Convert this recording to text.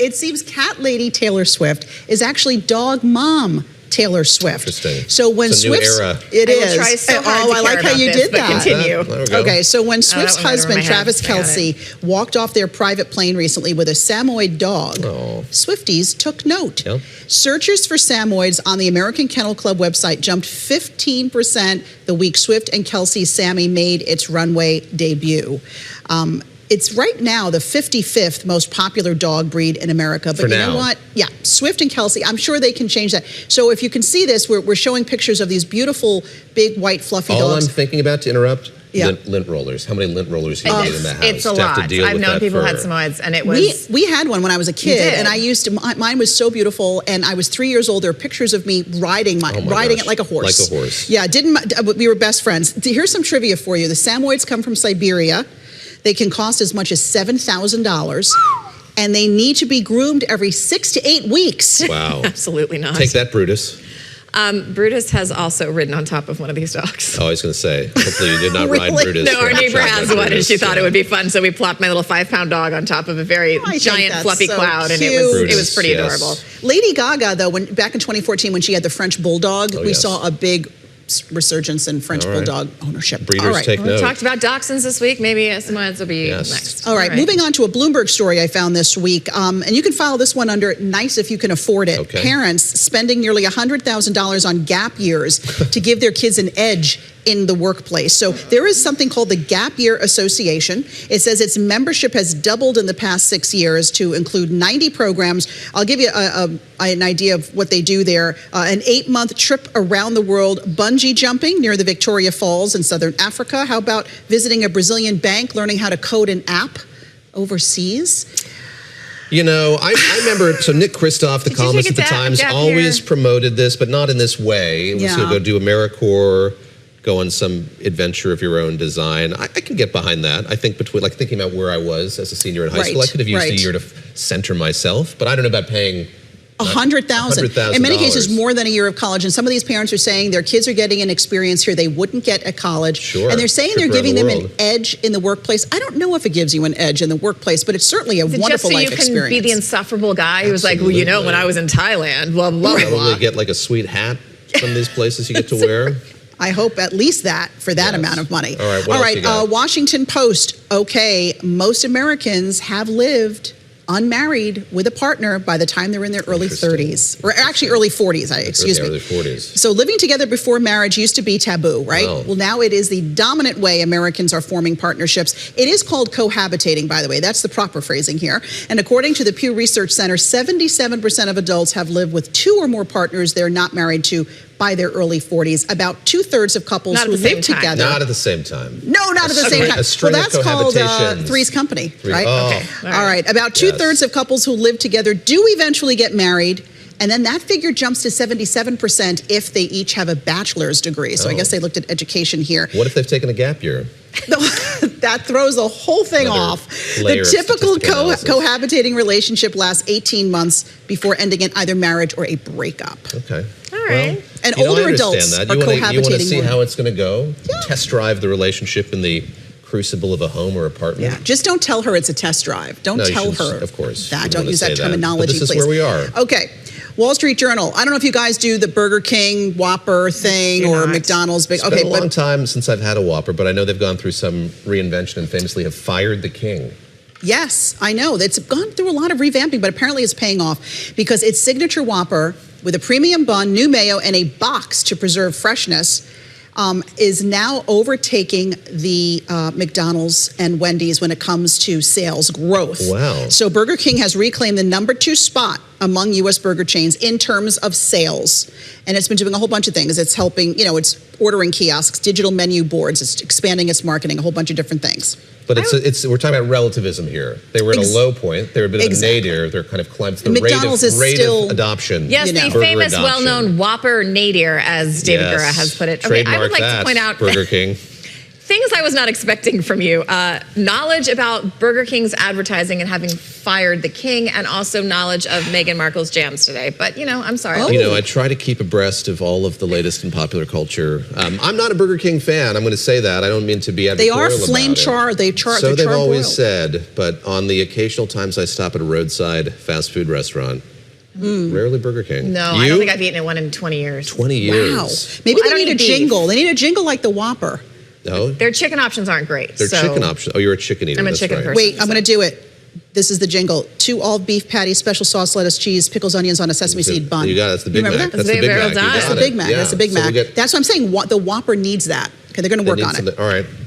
it seems cat lady Taylor Swift is actually dog mom Taylor Swift. Interesting. So when Swift's, it is. I will try so hard to I like care how you about this, did but that. Continue. Okay, so when Swift's husband, Travis I got Kelce, walked off their private plane recently with a Samoyed dog, Swifties took note. Yep. Searches for Samoyeds on the American Kennel Club website jumped 15% the week Swift and Kelce's Sammy made its runway debut. It's right now the 55th most popular dog breed in America. But you know what? Yeah, Swift and Kelce, I'm sure they can change that. So if you can see this, we're showing pictures of these beautiful, big, white, fluffy dogs. All I'm thinking about, to interrupt, lint rollers. How many lint rollers do you need in the house? It's a lot. I've known people who had Samoyeds, and it was... We had one when I was a kid, and I used to... Mine was so beautiful, and I was 3 years old. There are pictures of me riding it like a horse. Like a horse. Yeah, we were best friends. Here's some trivia for you. The Samoyeds come from Siberia. They can cost as much as $7,000, and they need to be groomed every 6 to 8 weeks. Wow. Absolutely not. Take that, Brutus. Brutus has also ridden on top of one of these dogs. Oh, I was going to say, hopefully you did not ride Brutus. No, our neighbor has one, and she thought it would be fun, so we plopped my little 5-pound dog on top of a very giant, fluffy cloud, and it was pretty adorable. Lady Gaga, though, back in 2014, when she had the French Bulldog, we saw a big resurgence in French Bulldog ownership. Breeders take note. We talked about dachshunds this week. Maybe Samoyeds will be next. All right, moving on to a Bloomberg story I found this week. And you can file this one under nice if you can afford it. Okay. Parents spending nearly $100,000 on gap years to give their kids an edge in the workplace. So there is something called the Gap Year Association. It says its membership has doubled in the past 6 years to include 90 programs. I'll give you an idea of what they do there. An 8-month trip around the world, bungee jumping near the Victoria Falls in Southern Africa. How about visiting a Brazilian bank, learning how to code an app overseas? You know, I remember, so Nick Kristof, the columnist at the Times, always promoted this, but not in this way. It was to go do AmeriCorps, go on some adventure of your own design. I can get behind that. I think thinking about where I was as a senior in high school, I could have used a year to center myself, but I don't know about paying $100,000. In many cases, more than a year of college. And some of these parents are saying their kids are getting an experience here they wouldn't get at college. Sure. And they're saying they're giving them an edge in the workplace. I don't know if it gives you an edge in the workplace, but it's certainly a wonderful life experience. Just so you can be the insufferable guy who was like, well, you know, when I was in Thailand, blah, blah, blah. Probably get like a sweet hat from these places you get to wear. I hope at least that for that amount of money. All right, what else you got? Washington Post. Okay, most Americans have lived unmarried with a partner by the time they're in their early 30s, or actually early 40s, excuse me. Early 40s. So living together before marriage used to be taboo, right? Wow. Well, now it is the dominant way Americans are forming partnerships. It is called cohabitating, by the way. That's the proper phrasing here. And according to the Pew Research Center, 77% of adults have lived with 2 or more partners they're not married to by their early 40s. About 2/3 of couples who live together. Not at the same time. No, not at the same time. Well, that's called Three's Company, right? Okay. All right. About 2/3 of couples who live together do eventually get married. And then that figure jumps to 77% if they each have a bachelor's degree. So I guess they looked at education here. What if they've taken a gap year? That throws the whole thing off. The typical cohabitating relationship lasts 18 months before ending in either marriage or a breakup. Okay. All right. And older adults are cohabitating. You want to see how it's going to go? Yeah. Test drive the relationship in the crucible of a home or apartment? Yeah, just don't tell her it's a test drive. Don't tell her of course, that. Don't use that terminology, please. But this please. is where we are. Okay. Wall Street Journal. I don't know if you guys do the Burger King Whopper thing or McDonald's. It's been a long time since I've had a Whopper, but I know they've gone through some reinvention and famously have fired the king. Yes, I know. It's gone through a lot of revamping, but apparently it's paying off because its signature Whopper with a premium bun, new mayo, and a box to preserve freshness is now overtaking the McDonald's and Wendy's when it comes to sales growth. Wow. So Burger King has reclaimed the #2 spot among U.S. burger chains in terms of sales. And it's been doing a whole bunch of things. It's helping, it's ordering kiosks, digital menu boards, it's expanding its marketing, a whole bunch of different things. But we're talking about relativism here. They were at a low point. They were a bit of a nadir. They're kind of climbed the rate of adoption. Yes, the famous, well-known Whopper nadir, as David Gura has put it. Okay, I would like to point out Burger King. Things I was not expecting from you. Knowledge about Burger King's advertising and having fired the king, and also knowledge of Meghan Markle's jams today. But, I'm sorry. I try to keep abreast of all of the latest in popular culture. I'm not a Burger King fan. I'm going to say that. I don't mean to be advertorial about it. They are flame char. So they've always said. But on the occasional times I stop at a roadside fast food restaurant, rarely Burger King. No, I don't think I've eaten at one in 20 years. 20 years. Wow. Maybe they need a jingle. They need a jingle like the Whopper. No? Their chicken options aren't great. Their chicken options. Oh, you're a chicken eater. I'm a chicken person. Wait, I'm going to do it. This is the jingle. 2 all-beef patties, special sauce, lettuce, cheese, pickles, onions on a sesame seed bun. You got it. That's the Big Mac. That's the Big Mac. That's the Big Mac. That's the Big Mac. That's what I'm saying. The Whopper needs that. Okay, they're going to work on it. All right.